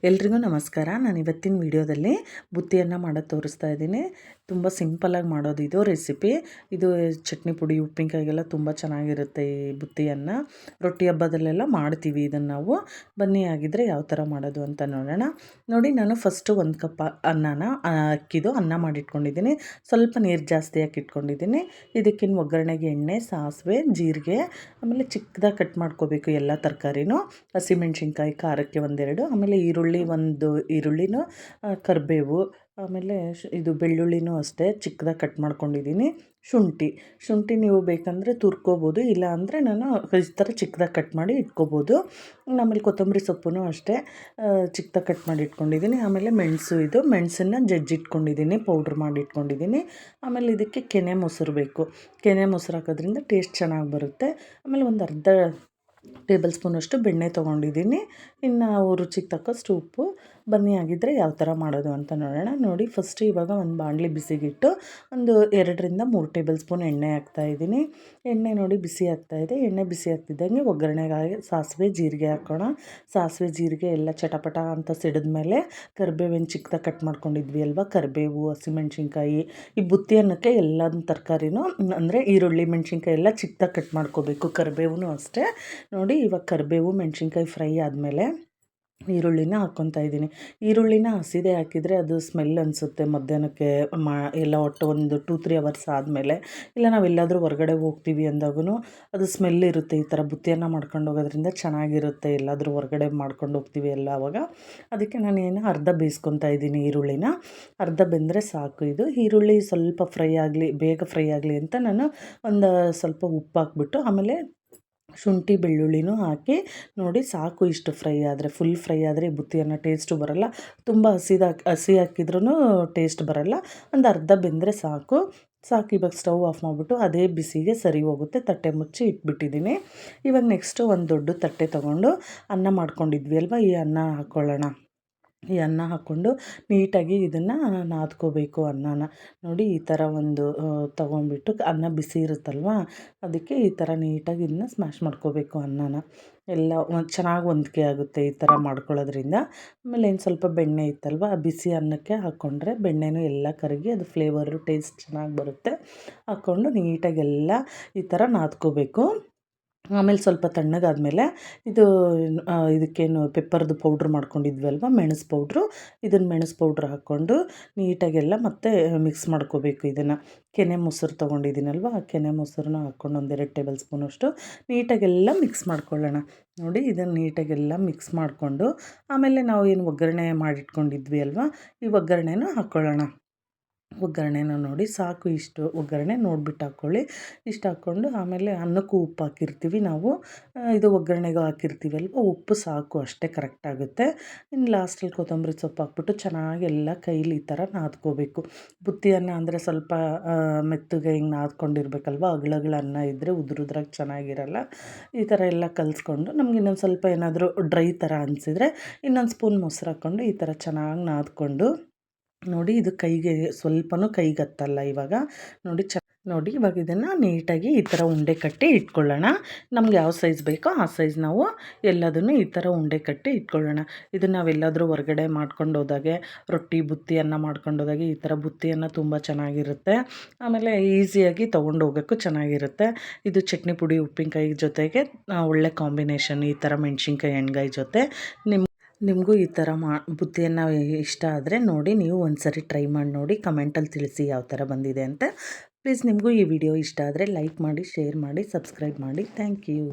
ಎಲ್ರಿಗೂ ನಮಸ್ಕಾರ. ನಾನು ಇವತ್ತಿನ ವಿಡಿಯೋದಲ್ಲಿ ಬುತ್ತಿಯನ್ನು ಮಾಡೋದು ತೋರಿಸ್ತಾ ಇದ್ದೀನಿ. ತುಂಬ ಸಿಂಪಲಾಗಿ ಮಾಡೋದು ಇದು ರೆಸಿಪಿ. ಇದು ಚಟ್ನಿ ಪುಡಿ ಉಪ್ಪಿನಕಾಯಿಗೆಲ್ಲ ತುಂಬ ಚೆನ್ನಾಗಿರುತ್ತೆ. ಈ ಬುತ್ತಿಯನ್ನು ರೊಟ್ಟಿ ಹಬ್ಬದಲ್ಲೆಲ್ಲ ಮಾಡ್ತೀವಿ ಇದನ್ನು ನಾವು. ಬನ್ನಿ ಆಗಿದ್ದರೆ ಯಾವ ಥರ ಮಾಡೋದು ಅಂತ ನೋಡೋಣ. ನೋಡಿ, ನಾನು ಫಸ್ಟು 1 ಕಪ್ ಅಕ್ಕಿದು ಅನ್ನ ಮಾಡಿಟ್ಕೊಂಡಿದ್ದೀನಿ. ಸ್ವಲ್ಪ ನೀರು ಜಾಸ್ತಿ ಹಾಕಿಟ್ಕೊಂಡಿದ್ದೀನಿ. ಇದಕ್ಕಿನ್ನು ಒಗ್ಗರಣೆಗೆ ಎಣ್ಣೆ, ಸಾಸಿವೆ, ಜೀರಿಗೆ, ಆಮೇಲೆ ಚಿಕ್ಕದಾಗಿ ಕಟ್ ಮಾಡ್ಕೋಬೇಕು ಎಲ್ಲ ತರಕಾರಿನೂ. ಹಸಿಮೆಣ್ಸಿನ್ಕಾಯಿ ಖಾರಕ್ಕೆ ಒಂದೆರಡು, ಆಮೇಲೆ ಒಂದು ಈರುಳ್ಳಿನೂ, ಕರಿಬೇವು, ಆಮೇಲೆ ಇದು ಬೆಳ್ಳುಳ್ಳಿನೂ ಅಷ್ಟೇ ಚಿಕ್ಕದಾಗಿ ಕಟ್ ಮಾಡ್ಕೊಂಡಿದ್ದೀನಿ. ಶುಂಠಿ ನೀವು ಬೇಕಂದರೆ ತುರ್ಕೋಬೋದು, ಇಲ್ಲ ಅಂದರೆ ನಾನು ಈ ಥರ ಚಿಕ್ಕದಾಗಿ ಕಟ್ ಮಾಡಿ ಇಟ್ಕೋಬೋದು. ಆಮೇಲೆ ಕೊತ್ತಂಬರಿ ಸೊಪ್ಪು ಅಷ್ಟೇ ಚಿಕ್ಕದಾಗಿ ಕಟ್ ಮಾಡಿ ಇಟ್ಕೊಂಡಿದ್ದೀನಿ. ಆಮೇಲೆ ಮೆಣಸನ್ನು ಜಜ್ಜಿಟ್ಕೊಂಡಿದ್ದೀನಿ, ಪೌಡ್ರ್ ಮಾಡಿ ಇಟ್ಕೊಂಡಿದ್ದೀನಿ. ಆಮೇಲೆ ಇದಕ್ಕೆ ಕೆನೆ ಮೊಸರು ಬೇಕು. ಕೆನೆ ಮೊಸರು ಹಾಕೋದ್ರಿಂದ ಟೇಸ್ಟ್ ಚೆನ್ನಾಗಿ ಬರುತ್ತೆ. ಆಮೇಲೆ ಒಂದು ಅರ್ಧ ಟೇಬಲ್ ಸ್ಪೂನಷ್ಟು ಬೆಣ್ಣೆ ತೊಗೊಂಡಿದ್ದೀನಿ. ಇನ್ನು ರುಚಿಗೆ ತಕ್ಕಷ್ಟು ಉಪ್ಪು. ಬನ್ನಿ ಆಗಿದ್ದರೆ ಯಾವ ಥರ ಮಾಡೋದು ಅಂತ ನೋಡೋಣ. ನೋಡಿ, ಫಸ್ಟ್ ಇವಾಗ ಒಂದು ಬಾಣಲಿ ಬಿಸಿಗಿಟ್ಟು ಒಂದು 2-3 ಟೇಬಲ್ ಸ್ಪೂನ್ ಎಣ್ಣೆ ಹಾಕ್ತಾಯಿದ್ದೀನಿ. ಎಣ್ಣೆ ನೋಡಿ ಬಿಸಿ ಆಗ್ತಾಯಿದೆ. ಎಣ್ಣೆ ಬಿಸಿ ಆಗ್ತಿದ್ದಂಗೆ ಒಗ್ಗರಣೆಗಾಗಿ ಸಾಸಿವೆ ಜೀರಿಗೆ ಹಾಕೋಣ. ಸಾಸಿವೆ ಜೀರಿಗೆ ಎಲ್ಲ ಚಟಪಟ ಅಂತ ಸಿಡಿದ್ಮೇಲೆ ಕರಿಬೇವಿನ ಚಿಕ್ಕದಾಗಿ ಕಟ್ ಮಾಡ್ಕೊಂಡಿದ್ವಿ ಅಲ್ವಾ, ಕರಿಬೇವು, ಹಸಿಮೆಣ್ಸಿನ್ಕಾಯಿ, ಈ ಬುತ್ತಿ ಅನ್ನಕ್ಕೆ ಎಲ್ಲ ತರಕಾರಿನೂ ಅಂದರೆ ಈರುಳ್ಳಿ, ಮೆಣಸಿನ್ಕಾಯಿ ಎಲ್ಲ ಚಿಕ್ಕದಾಗಿ ಕಟ್ ಮಾಡ್ಕೋಬೇಕು. ಕರಿಬೇವು ಅಷ್ಟೇ. ನೋಡಿ, ಇವಾಗ ಕರಿಬೇವು ಮೆಣಸಿನ್ಕಾಯಿ ಫ್ರೈ ಆದಮೇಲೆ ಈರುಳ್ಳಿನ ಹಾಕ್ಕೊತಾ ಇದ್ದೀನಿ. ಈರುಳ್ಳಿನ ಹಸಿದೇ ಹಾಕಿದರೆ ಅದು ಸ್ಮೆಲ್ ಅನಿಸುತ್ತೆ ಮಧ್ಯಾಹ್ನಕ್ಕೆ ಎಲ್ಲ ಒಟ್ಟು ಒಂದು 2-3 ಅವರ್ಸ್ ಆದಮೇಲೆ. ಇಲ್ಲ ನಾವೆಲ್ಲಾದರೂ ಹೊರಗಡೆ ಹೋಗ್ತೀವಿ ಅಂದಾಗೂ ಅದು ಸ್ಮೆಲ್ ಇರುತ್ತೆ. ಈ ಥರ ಬುತ್ತಿಯನ್ನು ಮಾಡ್ಕೊಂಡು ಹೋಗೋದ್ರಿಂದ ಚೆನ್ನಾಗಿರುತ್ತೆ. ಎಲ್ಲಾದರೂ ಹೊರಗಡೆ ಮಾಡ್ಕೊಂಡು ಹೋಗ್ತೀವಿ ಎಲ್ಲ ಆವಾಗ. ಅದಕ್ಕೆ ನಾನು ಅರ್ಧ ಬೇಯಿಸ್ಕೊತಾ ಇದ್ದೀನಿ ಈರುಳ್ಳಿನ. ಅರ್ಧ ಬೆಂದರೆ ಸಾಕು. ಇದು ಈರುಳ್ಳಿ ಸ್ವಲ್ಪ ಬೇಗ ಫ್ರೈ ಆಗಲಿ ಅಂತ ನಾನು ಒಂದು ಸ್ವಲ್ಪ ಉಪ್ಪು ಹಾಕ್ಬಿಟ್ಟು ಆಮೇಲೆ ಶುಂಠಿ ಬೆಳ್ಳುಳ್ಳಿನೂ ಹಾಕಿ ನೋಡಿ ಸಾಕು. ಇಷ್ಟು ಫ್ರೈ ಆದರೆ, ಫುಲ್ ಫ್ರೈ ಆದರೆ ಈ ಬುತ್ತಿಯನ್ನು ಟೇಸ್ಟು ಬರೋಲ್ಲ. ತುಂಬ ಹಸಿ ಹಾಕಿದ್ರೂ ಟೇಸ್ಟ್ ಬರೋಲ್ಲ. ಒಂದು ಅರ್ಧ ಬೆಂದರೆ ಸಾಕು. ಇವಾಗ ಸ್ಟವ್ ಆಫ್ ಮಾಡಿಬಿಟ್ಟು ಅದೇ ಬಿಸಿಗೆ ಸರಿ ಹೋಗುತ್ತೆ. ತಟ್ಟೆ ಮುಚ್ಚಿ ಇಟ್ಬಿಟ್ಟಿದ್ದೀನಿ. ಇವಾಗ ನೆಕ್ಸ್ಟು ಒಂದು ದೊಡ್ಡ ತಟ್ಟೆ ತೊಗೊಂಡು ಅನ್ನ ಮಾಡ್ಕೊಂಡಿದ್ವಿ ಅಲ್ವಾ, ಈ ಅನ್ನ ಹಾಕ್ಕೊಳ್ಳೋಣ. ಈ ಅನ್ನ ಹಾಕ್ಕೊಂಡು ನೀಟಾಗಿ ಇದನ್ನು ನಾದ್ಕೋಬೇಕು ಅನ್ನನ. ನೋಡಿ, ಈ ಥರ ಒಂದು ತೊಗೊಂಡ್ಬಿಟ್ಟು ಅನ್ನ ಬಿಸಿ ಇರುತ್ತಲ್ವ, ಅದಕ್ಕೆ ಈ ಥರ ನೀಟಾಗಿ ಇದನ್ನ ಸ್ಮ್ಯಾಶ್ ಮಾಡ್ಕೋಬೇಕು ಅನ್ನನ. ಎಲ್ಲ ಚೆನ್ನಾಗಿ ಹೊಂದ್ಕೆ ಆಗುತ್ತೆ ಈ ಥರ ಮಾಡ್ಕೊಳ್ಳೋದ್ರಿಂದ. ಆಮೇಲೆ ಸ್ವಲ್ಪ ಬೆಣ್ಣೆ ಇತ್ತಲ್ವ, ಆ ಬಿಸಿ ಅನ್ನಕ್ಕೆ ಹಾಕ್ಕೊಂಡ್ರೆ ಬೆಣ್ಣೆನೂ ಎಲ್ಲ ಕರಗಿ ಅದು ಫ್ಲೇವರು ಟೇಸ್ಟ್ ಚೆನ್ನಾಗಿ ಬರುತ್ತೆ. ಹಾಕ್ಕೊಂಡು ನೀಟಾಗಿ ಎಲ್ಲ ಈ ಥರ ನಾದ್ಕೋಬೇಕು. ಆಮೇಲೆ ಸ್ವಲ್ಪ ತಣ್ಣಗಾದಮೇಲೆ ಇದಕ್ಕೇನು ಪೆಪ್ಪರ್ದು ಪೌಡ್ರ್ ಮಾಡ್ಕೊಂಡಿದ್ವಿ ಅಲ್ವ, ಮೆಣಸು ಪೌಡ್ರು. ಮೆಣಸು ಪೌಡ್ರ್ ಹಾಕ್ಕೊಂಡು ನೀಟಾಗೆಲ್ಲ ಮತ್ತೆ ಮಿಕ್ಸ್ ಮಾಡ್ಕೋಬೇಕು. ಇದನ್ನು ಕೆನೆ ಮೊಸರು ತೊಗೊಂಡಿದ್ದೀನಲ್ವ, ಆ ಕೆನೆ ಮೊಸರನ್ನ ಹಾಕ್ಕೊಂಡು 1-2 ಟೇಬಲ್ ಸ್ಪೂನಷ್ಟು ನೀಟಾಗೆಲ್ಲ ಮಿಕ್ಸ್ ಮಾಡ್ಕೊಳ್ಳೋಣ. ನೋಡಿ, ಇದನ್ನು ನೀಟಾಗೆಲ್ಲ ಮಿಕ್ಸ್ ಮಾಡಿಕೊಂಡು ಆಮೇಲೆ ನಾವು ಏನು ಒಗ್ಗರಣೆ ಮಾಡಿಟ್ಕೊಂಡಿದ್ವಿ ಅಲ್ವ, ಈ ಒಗ್ಗರಣೆನ ಹಾಕ್ಕೊಳ್ಳೋಣ. ಒಗ್ಗರಣೆನ ನೋಡಿ ಸಾಕು. ಇಷ್ಟು ಒಗ್ಗರಣೆ ನೋಡಿಬಿಟ್ಟು ಹಾಕ್ಕೊಳ್ಳಿ. ಇಷ್ಟು ಹಾಕ್ಕೊಂಡು ಆಮೇಲೆ ಅನ್ನಕ್ಕೂ ಉಪ್ಪು ಹಾಕಿರ್ತೀವಿ ನಾವು, ಇದು ಒಗ್ಗರಣೆಗೂ ಹಾಕಿರ್ತೀವಿ ಅಲ್ವ, ಉಪ್ಪು ಸಾಕು, ಅಷ್ಟೇ ಕರೆಕ್ಟಾಗುತ್ತೆ. ಇನ್ನು ಲಾಸ್ಟಲ್ಲಿ ಕೊತ್ತಂಬರಿ ಸೊಪ್ಪು ಹಾಕ್ಬಿಟ್ಟು ಚೆನ್ನಾಗಿ ಎಲ್ಲ ಕೈಲಿ ಈ ಥರ ನಾದ್ಕೋಬೇಕು. ಬುತ್ತಿ ಅನ್ನ ಅಂದರೆ ಸ್ವಲ್ಪ ಮೆತ್ತಗೆ ಹಿಂಗೆ ನಾದ್ಕೊಂಡಿರ್ಬೇಕಲ್ವ. ಅಗಳ ಅನ್ನ ಇದ್ದರೆ ಉದ್ರಾಗಿ ಚೆನ್ನಾಗಿರಲ್ಲ. ಈ ಥರ ಎಲ್ಲ ಕಲಿಸ್ಕೊಂಡು ನಮ್ಗೆ ಇನ್ನೊಂದು ಸ್ವಲ್ಪ ಏನಾದರೂ ಡ್ರೈ ಥರ ಅನಿಸಿದರೆ ಇನ್ನೊಂದು ಸ್ಪೂನ್ ಮೊಸರು ಹಾಕ್ಕೊಂಡು ಈ ಥರ ಚೆನ್ನಾಗಿ ನಾದ್ಕೊಂಡು ನೋಡಿ, ಇದು ಕೈಗೆ ಸ್ವಲ್ಪನೂ ಕೈಗೆ ಹತ್ತಲ್ಲ ಇವಾಗ. ನೋಡಿ ಇವಾಗ ಇದನ್ನು ನೀಟಾಗಿ ಈ ಥರ ಉಂಡೆ ಕಟ್ಟಿ ಇಟ್ಕೊಳ್ಳೋಣ. ನಮ್ಗೆ ಯಾವ ಸೈಜ್ ಬೇಕೋ ಆ ಸೈಜ್ ನಾವು ಎಲ್ಲದನ್ನು ಈ ಥರ ಉಂಡೆ ಕಟ್ಟಿ ಇಟ್ಕೊಳ್ಳೋಣ. ಇದನ್ನು ನಾವೆಲ್ಲಾದರೂ ಹೊರಗಡೆ ಮಾಡ್ಕೊಂಡು ಹೋದಾಗೆ, ರೊಟ್ಟಿ ಬುತ್ತಿಯನ್ನು ಮಾಡ್ಕೊಂಡು ಹೋದಾಗೆ ಈ ಥರ ಬುತ್ತಿಯನ್ನು ತುಂಬ ಚೆನ್ನಾಗಿರುತ್ತೆ. ಆಮೇಲೆ ಈಸಿಯಾಗಿ ತೊಗೊಂಡು ಹೋಗೋಕ್ಕೂ ಚೆನ್ನಾಗಿರುತ್ತೆ. ಇದು ಚಟ್ನಿ ಪುಡಿ ಉಪ್ಪಿನಕಾಯಿ ಜೊತೆಗೆ ಒಳ್ಳೆ ಕಾಂಬಿನೇಷನ್. ಈ ಥರ ಮೆಣಸಿನ್ಕಾಯಿ ಎಣ್ಗಾಯಿ ಜೊತೆ ನಿಮಗೂ ಈ ಥರ ಬುತ್ತಿಯನ್ನು ಇಷ್ಟ ಆದರೆ ನೋಡಿ, ನೀವು ಒಂದು ಸರಿ ಟ್ರೈ ಮಾಡಿ ನೋಡಿ, ಕಮೆಂಟಲ್ಲಿ ತಿಳಿಸಿ ಯಾವ ಥರ ಬಂದಿದೆ ಅಂತ. ಪ್ಲೀಸ್ ನಿಮಗೂ ಈ ವಿಡಿಯೋ ಇಷ್ಟ ಆದರೆ ಲೈಕ್ ಮಾಡಿ, ಶೇರ್ ಮಾಡಿ, ಸಬ್ಸ್ಕ್ರೈಬ್ ಮಾಡಿ. Thank you.